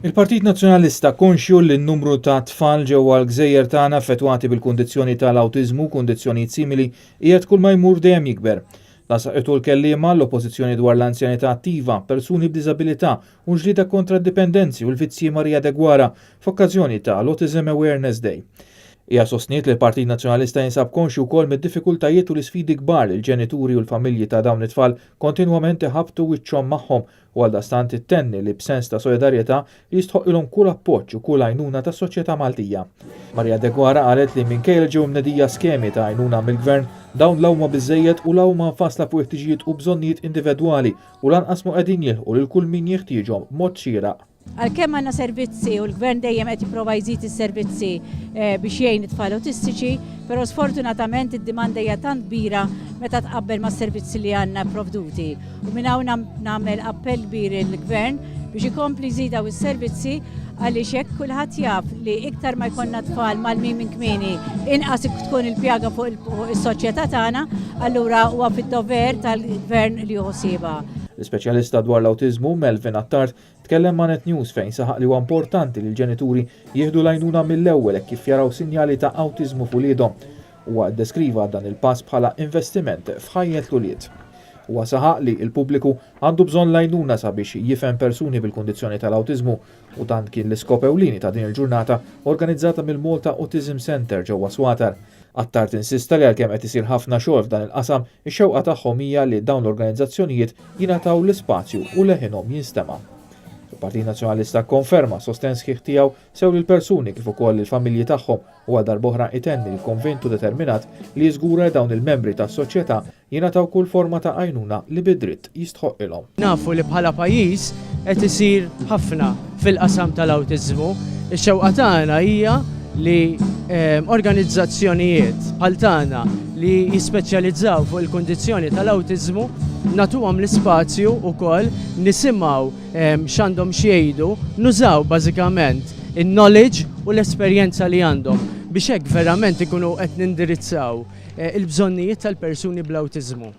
Il-Partit Nazzjonalista konxju li n-numru ta' tfal ġewwa l-Gżejjer tagħna affettwati bil-kundizzjoni tal-awtiżmu, kundizzjonijiet simili, qiegħed kull ma jmur dejjem jikber. Lasaqetu l-kelliema l-oppożizzjoni dwar l-anzjanità attiva, persuni b'diżabilità u ġlieda kontra d-dipendenzi u l-vizzji Jiddedikaw f'okkażjoni ta' l-Autism Awareness Day. Hija sostniet li l-Partit Nazzjonalista jinsab konxju wkoll mid-diffikultajiet u l-isfidi kbar li l-ġenituri u l-familji ta' dawn it-tfal kontinwament iħabtu wiċċhom magħhom u għaldaqstant ittenni li b'sens ta' solidarjetà jistħoqilhom kull appoġġ u kull għajnuna tas-soċjetà Maltija. Jiddedikaw qalet li minkejja ġew mnedija skemi ta' għajnuna mill-Gvern dawn l-huma biżżejjed u l-huma fasla fuq ħtiġijiet u bżonnijiet individwali u lanqas mu qegħdin jilħqu lil kull min jeħtieġhom b'mod xieraq. Għalkemm għandna servizzi u l-Gvern dejjem qed jipprova jżid is-servizzi biex jgħin it-tfal autistiċi, però sfortunatament id-dimanda hija tant kbira meta tqabbel mas-servizzi li għandna provduti. U minn hawn nagħmel appell kbir il-Gvern biex ikompli jżidaw is-servizzi għaliex hekk kulħadd jaf li iktar ma jkollna tfal mal-min minn kmieni inqas tkun il-pjaga fuq is-soċjetà tagħna, allura huwa fid-dover tal-Gvern li jħossibha. L-ispeċjalista dwar l-awtiżmu Melvin Attard tkellem ma' Net News fejn saħaq li huwa importanti li l-ġenituri jieħdu l-għajnuna mill-ewwel hekk kif jaraw sinjali ta' awtiżmu f'uliedhom. Huwa ddeskriva dan il-pass bħala investiment f'ħajjet l-ulied. Huwa saħaq li l-pubbliku għandu bżonn l-għajnuna sabiex jifhem persuni bil-kundizzjoni tal-awtiżmu u dan kien l-iskop ewlieni ta' din il-ġurnata organizzata mill-Malta Autism Center ġewwa Swatar. Attard insista li għalkemm qed isir ħafna xogħol f'dan il-qasam, ix-xewqa tagħhom hija li dawn l-organizzazzjonijiet jingħataw l-ispazju u leħinhom jinstema'. Il-Partit Nazzjonalista konferma sosten sħiħ tiegħu sew lill-persuni kif ukoll il-familji tagħhom u għal darb'oħra itenni l-konventu determinat li jiżgura dawn il-membri tas-soċjetà jingħataw kull forma ta' għajnuna li bid-dritt jistħoqilhom. Nafu li bħala pajjiż qed isir ħafna fil-qasam tal-awtiżmu. Ix-xewqa tagħna hija li organizzazzjonijiet bħal tagħna li jispeċjalizzaw fuq il-kundizzjoni tal-awtiżmu nagħtuhom l-ispazju wkoll nisimgħu x'għandhom x'jgħidu, nużaw bażikament in-knowledge u l-esperjenza li għandhom biex hekk verament ikunu qed nindirizzaw il-bżonnijiet tal-persuni bl-awtiżmu.